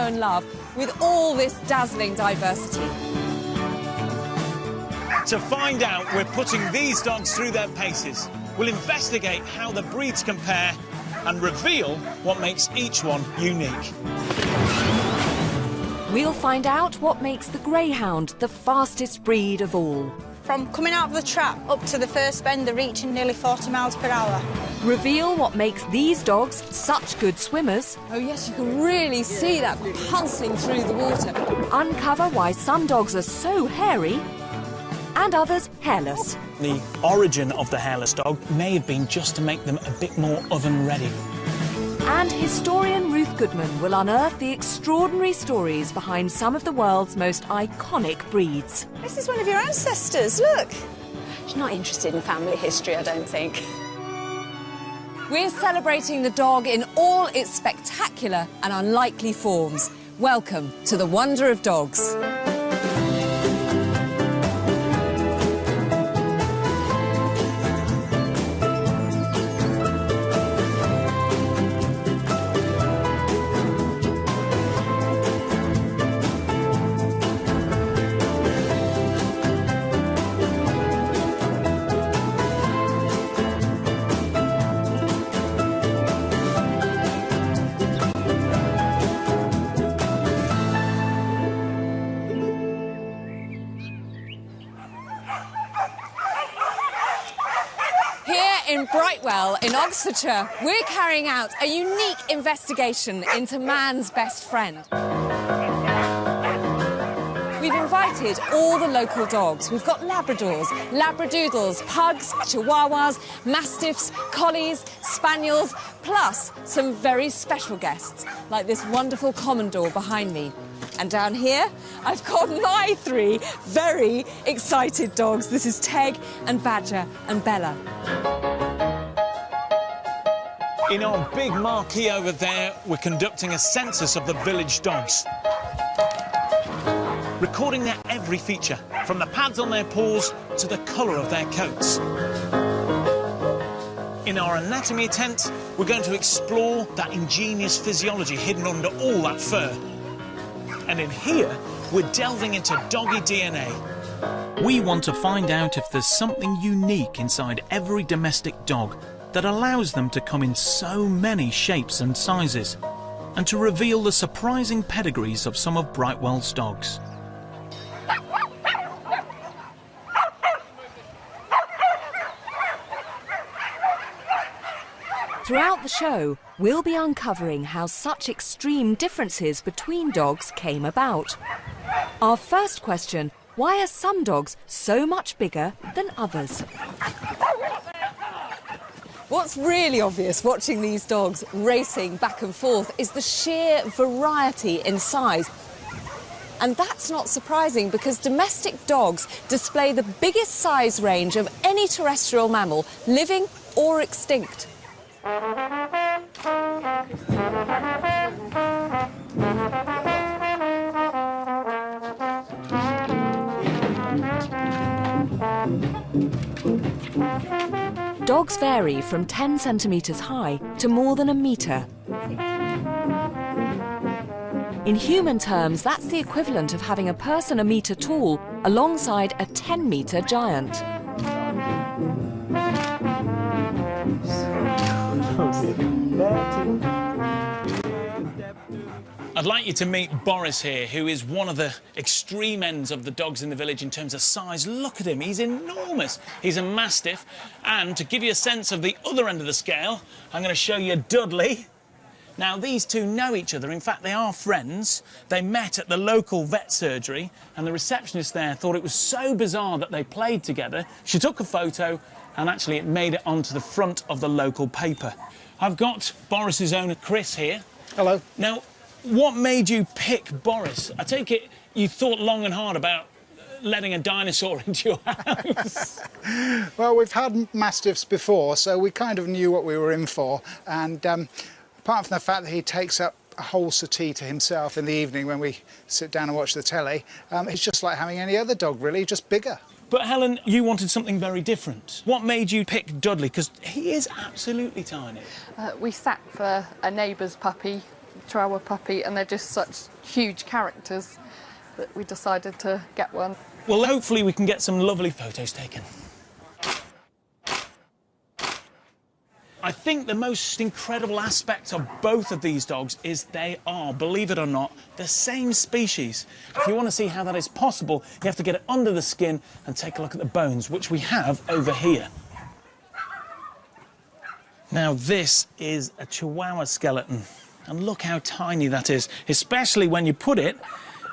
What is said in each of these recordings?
know and love with all this dazzling diversity. To find out, we're putting these dogs through their paces. We'll investigate how the breeds compare and reveal what makes each one unique. We'll find out what makes the greyhound the fastest breed of all. From coming out of the trap up to the first bend, they're reaching nearly 40 miles per hour. Reveal what makes these dogs such good swimmers. Oh yes, you can really see that pulsing through the water. Uncover why some dogs are so hairy and others hairless. The origin of the hairless dog may have been just to make them a bit more oven-ready. And historian Ruth Goodman will unearth the extraordinary stories behind some of the world's most iconic breeds. This is one of your ancestors, look. She's not interested in family history, I don't think. We're celebrating the dog in all its spectacular and unlikely forms. Welcome to the wonder of dogs. In Brightwell, in Oxfordshire, we're carrying out a unique investigation into man's best friend. We've invited all the local dogs. We've got Labradors, Labradoodles, Pugs, Chihuahuas, Mastiffs, Collies, Spaniels, plus some very special guests, like this wonderful Commodore behind me. And down here, I've got my three very excited dogs. This is Teg and Badger and Bella. In our big marquee over there, we're conducting a census of the village dogs. Recording their every feature, from the pads on their paws to the colour of their coats. In our anatomy tent, we're going to explore that ingenious physiology hidden under all that fur. And in here, we're delving into doggy DNA. We want to find out if there's something unique inside every domestic dog that allows them to come in so many shapes and sizes, and to reveal the surprising pedigrees of some of Brightwell's dogs. Throughout the show, we'll be uncovering how such extreme differences between dogs came about. Our first question, why are some dogs so much bigger than others? What's really obvious watching these dogs racing back and forth is the sheer variety in size. And that's not surprising because domestic dogs display the biggest size range of any terrestrial mammal, living or extinct. Dogs vary from 10 centimetres high to more than a metre. In human terms, that's the equivalent of having a person a metre tall alongside a 10-metre giant. I'd like you to meet Boris here, who is one of the extreme ends of the dogs in the village in terms of size. Look at him, he's enormous. He's a Mastiff. And to give you a sense of the other end of the scale, I'm going to show you Dudley. Now, these two know each other. In fact, they are friends. They met at the local vet surgery, and the receptionist there thought it was so bizarre that they played together. She took a photo, and actually it made it onto the front of the local paper. I've got Boris's own Chris here. Hello. Now, what made you pick Boris? I take it you thought long and hard about letting a dinosaur into your house. Well, we've had Mastiffs before, so we kind of knew what we were in for. And apart from the fact that he takes up a whole settee to himself in the evening when we sit down and watch the telly, it's just like having any other dog, really, just bigger. But, Helen, you wanted something very different. What made you pick Dudley? Because he is absolutely tiny. We sat for a neighbour's puppy Chihuahua puppy, and they're just such huge characters that we decided to get one. Well, hopefully we can get some lovely photos taken. I think the most incredible aspect of both of these dogs is they are, believe it or not, the same species. If you want to see how that is possible, you have to get it under the skin and take a look at the bones, which we have over here. Now, this is a Chihuahua skeleton, and look how tiny that is, especially when you put it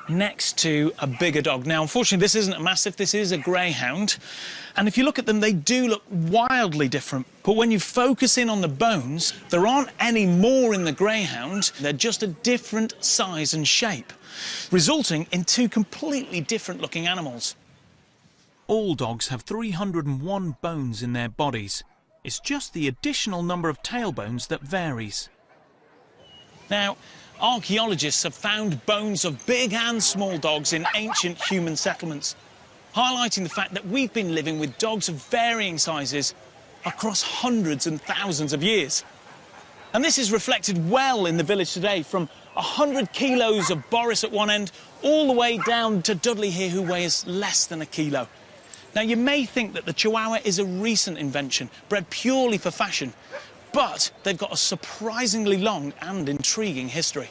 next to a bigger dog. Now, unfortunately, this isn't a Mastiff, this is a Greyhound. And if you look at them, they do look wildly different. But when you focus in on the bones, there aren't any more in the Greyhound. They're just a different size and shape, resulting in two completely different looking animals. All dogs have 301 bones in their bodies. It's just the additional number of tailbones that varies. Now, archaeologists have found bones of big and small dogs in ancient human settlements, highlighting the fact that we've been living with dogs of varying sizes across hundreds and thousands of years. And this is reflected well in the village today, from 100 kilos of Boris at one end all the way down to Dudley here, who weighs less than a kilo. Now, you may think that the Chihuahua is a recent invention, bred purely for fashion, but they've got a surprisingly long and intriguing history.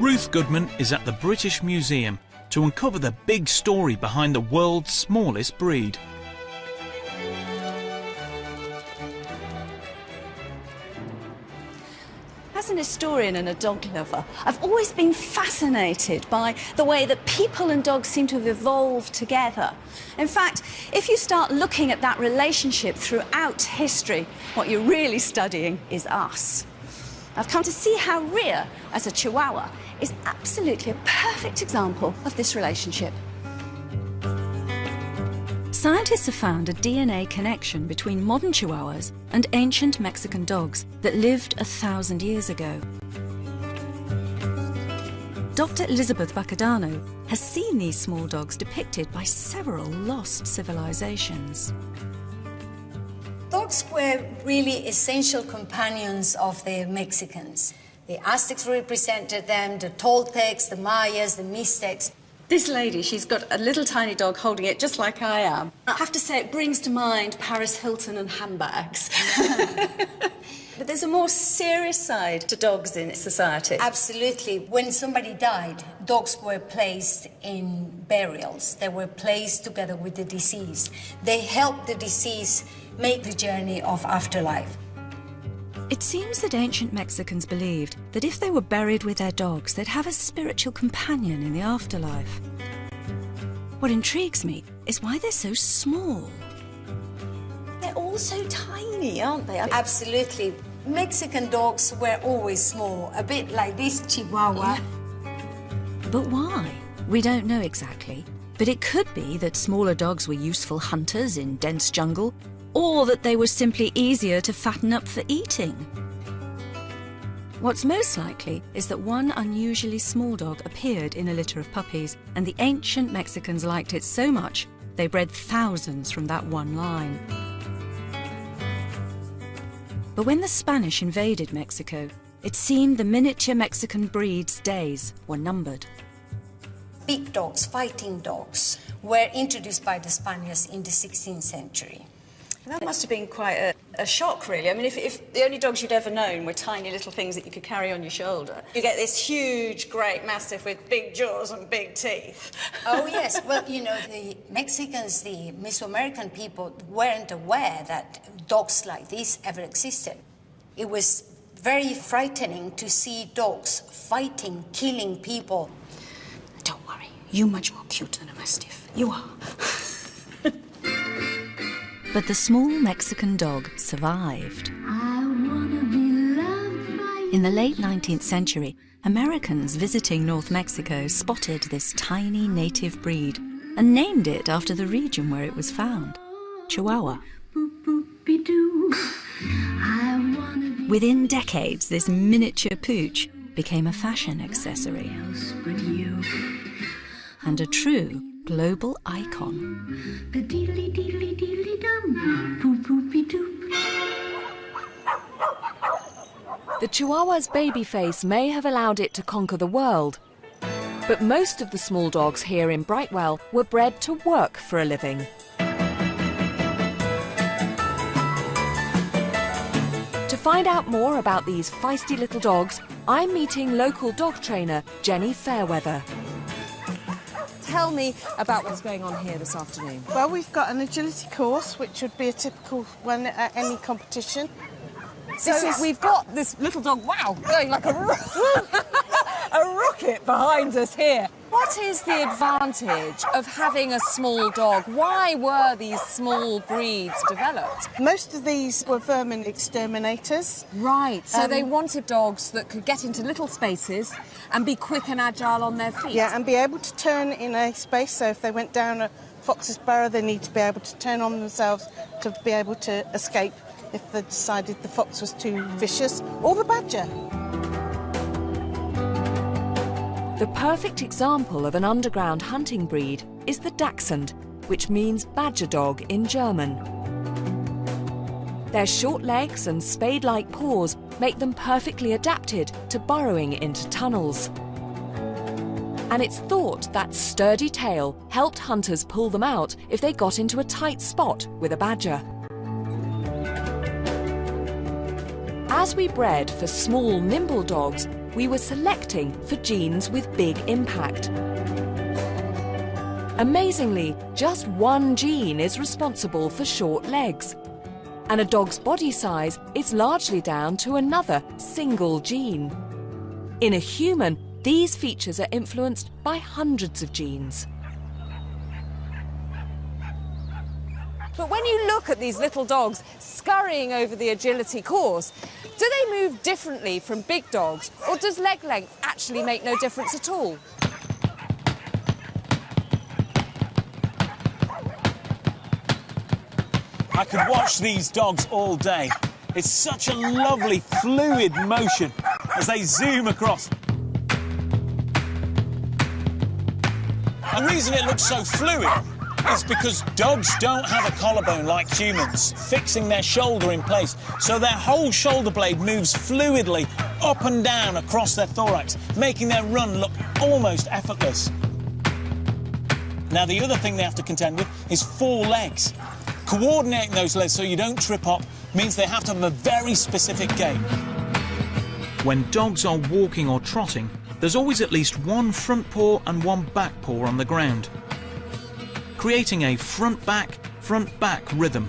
Ruth Goodman is at the British Museum to uncover the big story behind the world's smallest breed. As an historian and a dog lover, I've always been fascinated by the way that people and dogs seem to have evolved together. In fact, if you start looking at that relationship throughout history, what you're really studying is us. I've come to see how Rhea, as a Chihuahua, is absolutely a perfect example of this relationship. Scientists have found a DNA connection between modern Chihuahuas and ancient Mexican dogs that lived 1,000 years ago. Dr. Elizabeth Bacadano has seen these small dogs depicted by several lost civilizations. Dogs were really essential companions of the Mexicans. The Aztecs represented them, the Toltecs, the Mayas, the Mixtecs. This lady, she's got a little tiny dog holding it just like I am. I have to say it brings to mind Paris Hilton and handbags. But there's a more serious side to dogs in society. Absolutely. When somebody died, dogs were placed in burials. They were placed together with the deceased. They helped the deceased make the journey of afterlife. It seems that ancient Mexicans believed that if they were buried with their dogs, they'd have a spiritual companion in the afterlife. What intrigues me is why they're so small. They're all so tiny, aren't they? Absolutely. Mexican dogs were always small, a bit like this Chihuahua. But why? We don't know exactly. But it could be that smaller dogs were useful hunters in dense jungle, or that they were simply easier to fatten up for eating. What's most likely is that one unusually small dog appeared in a litter of puppies, and the ancient Mexicans liked it so much they bred thousands from that one line. But when the Spanish invaded Mexico, it seemed the miniature Mexican breed's days were numbered. Big dogs, fighting dogs, were introduced by the Spaniards in the 16th century. That must have been quite a shock, really. I mean, if the only dogs you'd ever known were tiny little things that you could carry on your shoulder, you get this huge, great Mastiff with big jaws and big teeth. Oh, yes. Well, you know, the Mexicans, the Mesoamerican people, weren't aware that dogs like this ever existed. It was very frightening to see dogs fighting, killing people. Don't worry, you're much more cute than a Mastiff. You are. But the small Mexican dog survived. In the late 19th century, Americans visiting North Mexico spotted this tiny native breed and named it after the region where it was found, Chihuahua. Within decades, this miniature pooch became a fashion accessory and a true global icon. The Chihuahua's baby face may have allowed it to conquer the world, but most of the small dogs here in Brightwell were bred to work for a living. To find out more about these feisty little dogs, I'm meeting local dog trainer Jenny Fairweather. Tell me about what's going on here this afternoon. Well, we've got an agility course, which would be a typical one at any competition. We've got this little dog, wow, going like a rocket behind us here. What is the advantage of having a small dog? Why were these small breeds developed? Most of these were vermin exterminators. Right, so they wanted dogs that could get into little spaces and be quick and agile on their feet. Yeah, and be able to turn in a space, so if they went down a fox's burrow, they need to be able to turn on themselves to be able to escape if they decided the fox was too vicious, or the badger. The perfect example of an underground hunting breed is the Dachshund, which means badger dog in German. Their short legs and spade-like paws make them perfectly adapted to burrowing into tunnels. And it's thought that sturdy tail helped hunters pull them out if they got into a tight spot with a badger. As we bred for small, nimble dogs, we were selecting for genes with big impact. Amazingly, just one gene is responsible for short legs. And a dog's body size is largely down to another single gene. In a human, these features are influenced by hundreds of genes. But when you look at these little dogs scurrying over the agility course, do they move differently from big dogs, or does leg length actually make no difference at all? I could watch these dogs all day. It's such a lovely, fluid motion as they zoom across. The reason it looks so fluid is because dogs don't have a collarbone like humans, fixing their shoulder in place, so their whole shoulder blade moves fluidly up and down across their thorax, making their run look almost effortless. Now, the other thing they have to contend with is 4 legs. Coordinating those legs so you don't trip up means they have to have a very specific gait. When dogs are walking or trotting, there's always at least one front paw and one back paw on the ground, creating a front-back rhythm.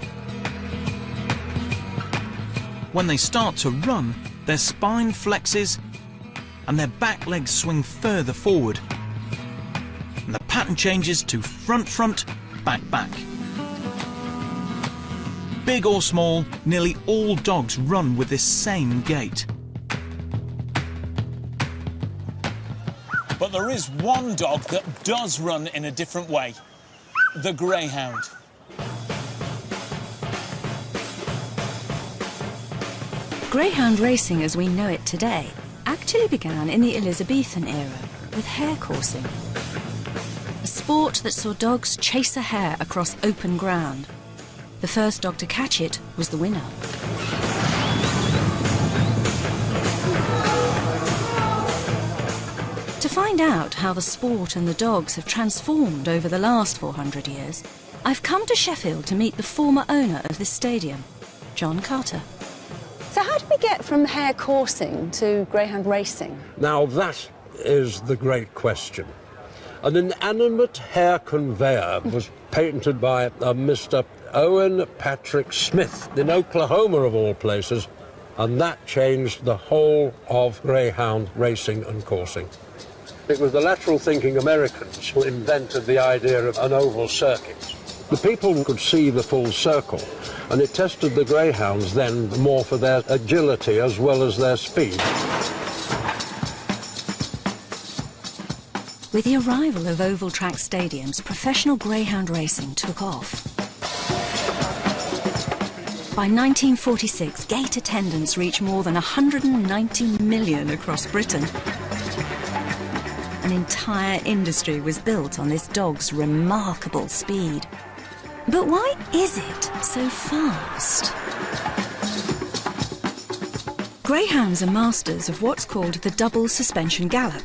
When they start to run, their spine flexes and their back legs swing further forward. And the pattern changes to front, back. Big or small, nearly all dogs run with this same gait. But there is one dog that does run in a different way. The greyhound. Greyhound racing as we know it today actually began in the Elizabethan era with hare coursing, a sport that saw dogs chase a hare across open ground. The first dog to catch it was the winner. To find out how the sport and the dogs have transformed over the last 400 years, I've come to Sheffield to meet the former owner of this stadium, John Carter. So how did we get from hare coursing to greyhound racing? Now that is the great question. An inanimate hare conveyor was patented by Mr. Owen Patrick Smith in Oklahoma, of all places, and that changed the whole of greyhound racing and coursing. It was the lateral-thinking Americans who invented the idea of an oval circuit. The people could see the full circle, and it tested the greyhounds then more for their agility as well as their speed. With the arrival of oval track stadiums, professional greyhound racing took off. By 1946, gate attendance reached more than 190 million across Britain. An entire industry was built on this dog's remarkable speed. But why is it so fast? Greyhounds are masters of what's called the double suspension gallop.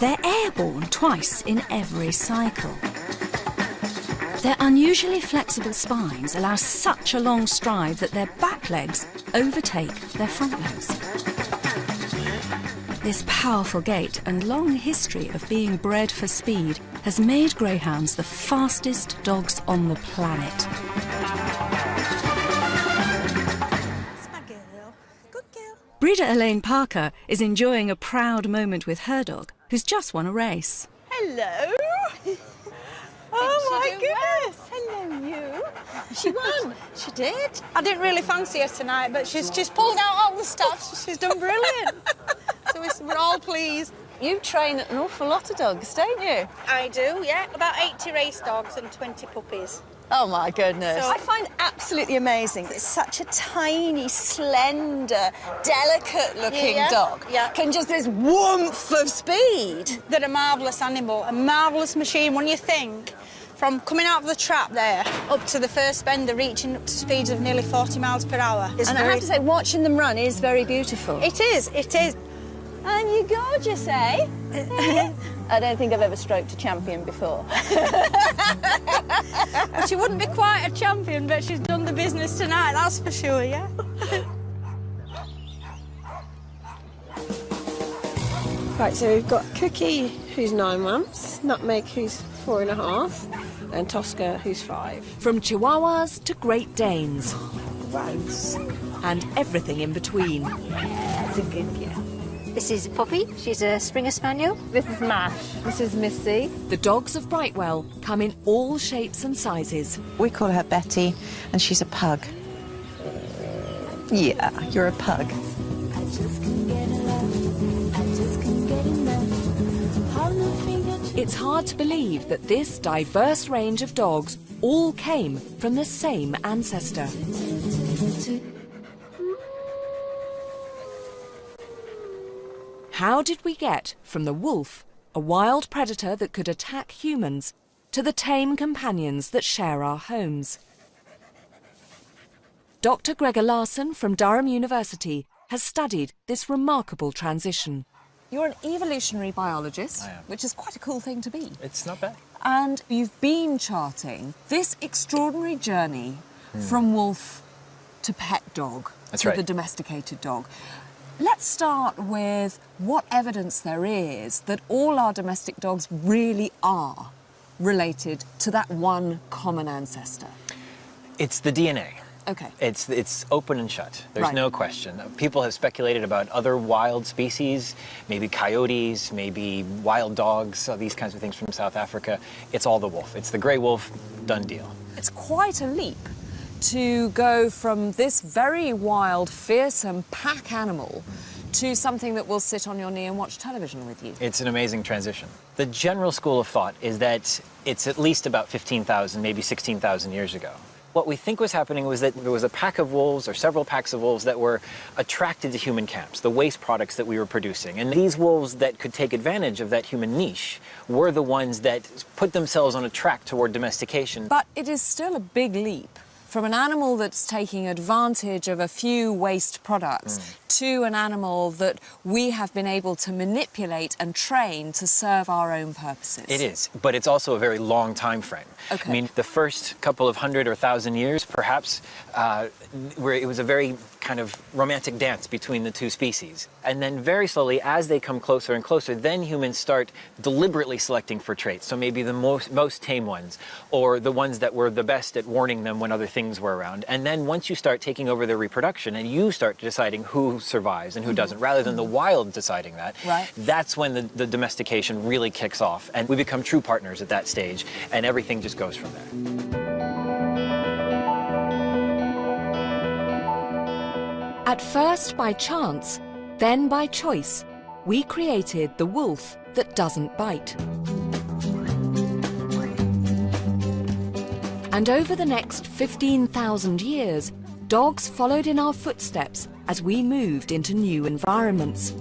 They're airborne twice in every cycle. Their unusually flexible spines allow such a long stride that their back legs overtake their front legs. This powerful gait and long history of being bred for speed has made greyhounds the fastest dogs on the planet. Breeder Elaine Parker is enjoying a proud moment with her dog, who's just won a race. Hello. Oh my goodness! Hello, you. She won. She did. I didn't really fancy her tonight, but she's pulled out all the stuff. She's done brilliant. So we're all pleased. You train an awful lot of dogs, don't you? I do, yeah. About 80 race dogs and 20 puppies. Oh, my goodness. So I find absolutely amazing that such a tiny, slender, delicate-looking dog can just this woomph of speed. They're a marvellous animal, a marvellous machine. When you think, from coming out of the trap there up to the first bend, they're reaching up to speeds of nearly 40 miles per hour. And I have to say, watching them run is very beautiful. It is, it is. And you're gorgeous, eh? I don't think I've ever stroked a champion before. She wouldn't be quite a champion, but she's done the business tonight, that's for sure, yeah? Right, so we've got Cookie, who's 9 months, Nutmeg, who's 4.5, and Tosca, who's 5. From Chihuahuas to Great Danes. Gross. And everything in between. That's a good girl. This is Poppy. She's a Springer Spaniel. This is Mash. This is Missy. The dogs of Brightwell come in all shapes and sizes. We call her Betty, and she's a pug. Yeah, you're a pug. It's hard to believe that this diverse range of dogs all came from the same ancestor. How did we get from the wolf, a wild predator that could attack humans, to the tame companions that share our homes? Dr. Gregor Larson from Durham University has studied this remarkable transition. You're an evolutionary biologist, which is quite a cool thing to be. It's not bad. And you've been charting this extraordinary journey from wolf to pet dog, to the domesticated dog. Let's start with what evidence there is that all our domestic dogs really are related to that one common ancestor. It's the DNA. Okay. It's open and shut. There's no question. People have speculated about other wild species, maybe coyotes, maybe wild dogs, these kinds of things from South Africa. It's all the wolf. It's the grey wolf, done deal. It's quite a leap to go from this very wild, fearsome pack animal to something that will sit on your knee and watch television with you. It's an amazing transition. The general school of thought is that it's at least about 15,000, maybe 16,000 years ago. What we think was happening was that there was a pack of wolves or several packs of wolves that were attracted to human camps, the waste products that we were producing. And these wolves that could take advantage of that human niche were the ones that put themselves on a track toward domestication. But it is still a big leap from an animal that's taking advantage of a few waste products to an animal that we have been able to manipulate and train to serve our own purposes. It is, but it's also a very long time frame. Okay. I mean, the first couple of 100 or 1,000 years, perhaps, where it was a very kind of romantic dance between the two species. And then very slowly, as they come closer and closer, then humans start deliberately selecting for traits. So maybe the most tame ones, or the ones that were the best at warning them when other things were around. And then once you start taking over their reproduction and you start deciding who survives and who doesn't, rather than the wild deciding that, that's when the domestication really kicks off. And we become true partners at that stage, and everything just goes from there. At first by chance, then by choice, we created the wolf that doesn't bite. And over the next 15,000 years, dogs followed in our footsteps as we moved into new environments.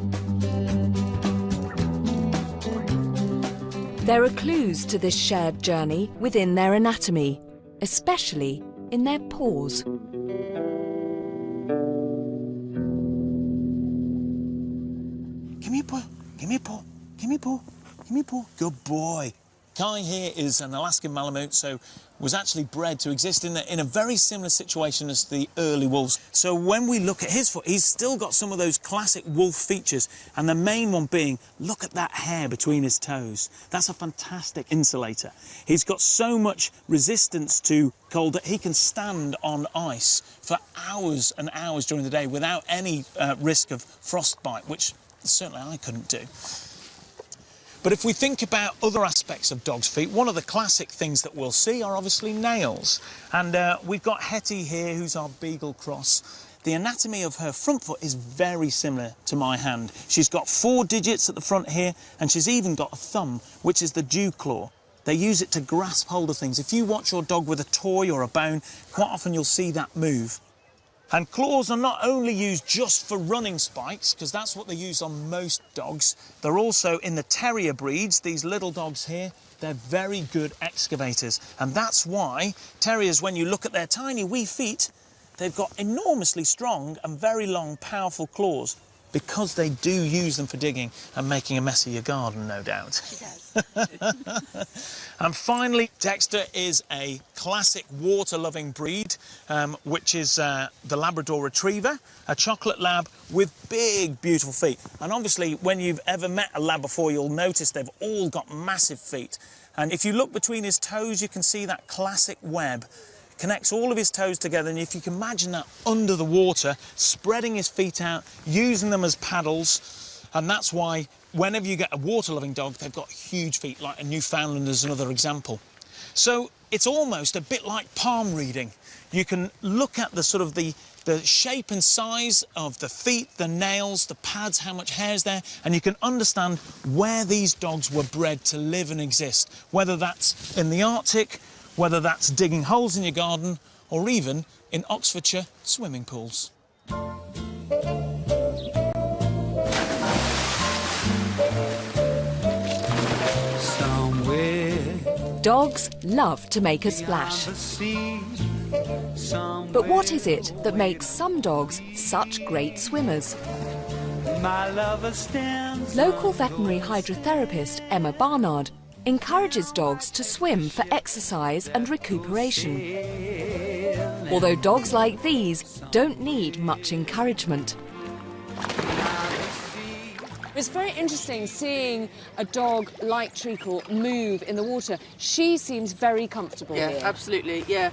There are clues to this shared journey within their anatomy, especially in their paws. Give me a paw, give me a paw, give me a paw, give me a paw. Good boy. Kai here is an Alaskan Malamute, so was actually bred to exist in a very similar situation as the early wolves. So when we look at his foot, he's still got some of those classic wolf features, and the main one being, look at that hair between his toes. That's a fantastic insulator. He's got so much resistance to cold that he can stand on ice for hours and hours during the day without any risk of frostbite, which certainly I couldn't do. But if we think about other aspects of dogs' feet, one of the classic things that we'll see are obviously nails. And we've got Hetty here, who's our Beagle cross. The anatomy of her front foot is very similar to my hand. She's got 4 digits at the front here, and she's even got a thumb, which is the dew claw. They use it to grasp hold of things. If you watch your dog with a toy or a bone, quite often you'll see that move. And claws are not only used just for running spikes, because that's what they use on most dogs. They're also in the terrier breeds, these little dogs here, they're very good excavators. And that's why terriers, when you look at their tiny wee feet, they've got enormously strong and very long, powerful claws, because they do use them for digging and making a mess of your garden, no doubt. She does. And finally, Dexter is a classic water-loving breed, which is the Labrador Retriever, a chocolate lab with big, beautiful feet. And obviously, when you've ever met a lab before, you'll notice they've all got massive feet. And if you look between his toes, you can see that classic web. Connects all of his toes together, and if you can imagine that under the water, spreading his feet out, using them as paddles, and that's why whenever you get a water-loving dog, they've got huge feet, like a Newfoundland is another example. So it's almost a bit like palm reading. You can look at the sort of the shape and size of the feet, the nails, the pads, how much hair is there, and you can understand where these dogs were bred to live and exist, whether that's in the Arctic, whether that's digging holes in your garden, or even in Oxfordshire swimming pools. Dogs love to make a splash. But what is it that makes some dogs such great swimmers? Local veterinary hydrotherapist Emma Barnard encourages dogs to swim for exercise and recuperation. Although dogs like these don't need much encouragement. It's very interesting seeing a dog like Treacle move in the water. She seems very comfortable here. Absolutely, yeah.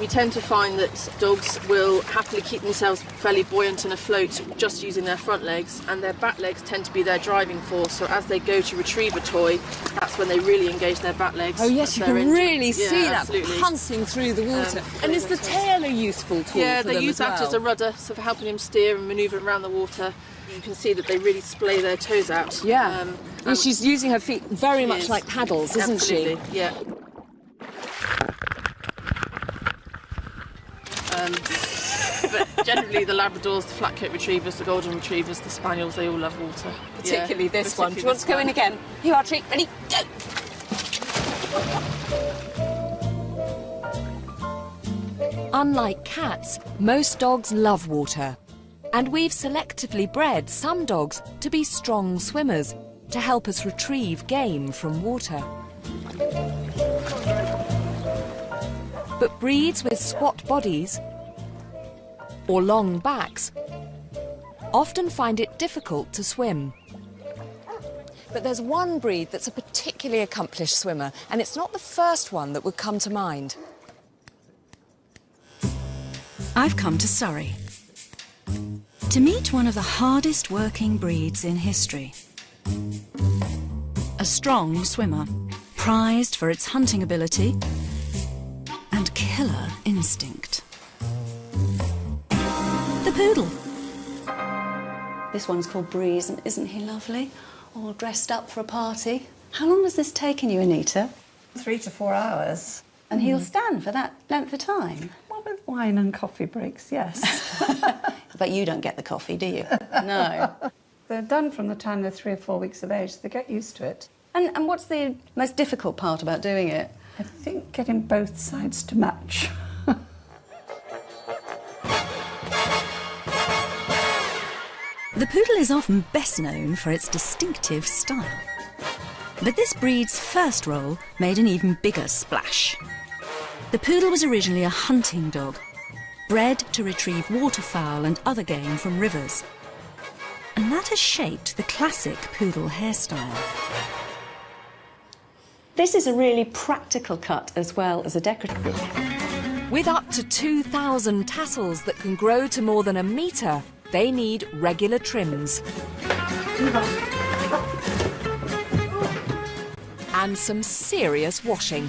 We tend to find that dogs will happily keep themselves fairly buoyant and afloat just using their front legs, and their back legs tend to be their driving force. So as they go to retrieve a toy, that's when they really engage their back legs. Oh yes, you can really see that absolutely. Punching through the water. And is the tail a useful tool? Yeah, for they them use as that well? as a rudder, so for helping him steer and manoeuvre around the water. You can see that they really splay their toes out. Yeah, and she's using her feet very much like paddles, isn't Absolutely, she? Yeah. But generally the Labradors, the flat-coat retrievers, the golden retrievers, the spaniels, they all love water. Particularly this one. Do you Particularly want to go in again? Here you are, Treat. Ready? Go! Unlike cats, most dogs love water. And we've selectively bred some dogs to be strong swimmers to help us retrieve game from water. But breeds with squat bodies or long backs often find it difficult to swim. But there's one breed that's a particularly accomplished swimmer, and it's not the first one that would come to mind. I've come to Surrey to meet one of the hardest working breeds in history. A strong swimmer, prized for its hunting ability and killer instinct. The poodle. This one's called Breeze, and isn't he lovely? All dressed up for a party. How long has this taken you, Anita? 3 to 4 hours. And he'll stand for that length of time? Well, with wine and coffee breaks, yes. But you don't get the coffee, do you? No. They're done from the time they're 3 or 4 weeks of age, so they get used to it. And what's the most difficult part about doing it? I think getting both sides to match. The poodle is often best known for its distinctive style. But this breed's first role made an even bigger splash. The poodle was originally a hunting dog, bred to retrieve waterfowl and other game from rivers. And that has shaped the classic poodle hairstyle. This is a really practical cut as well as a decorative. With up to 2,000 tassels that can grow to more than a metre, they need regular trims. And some serious washing.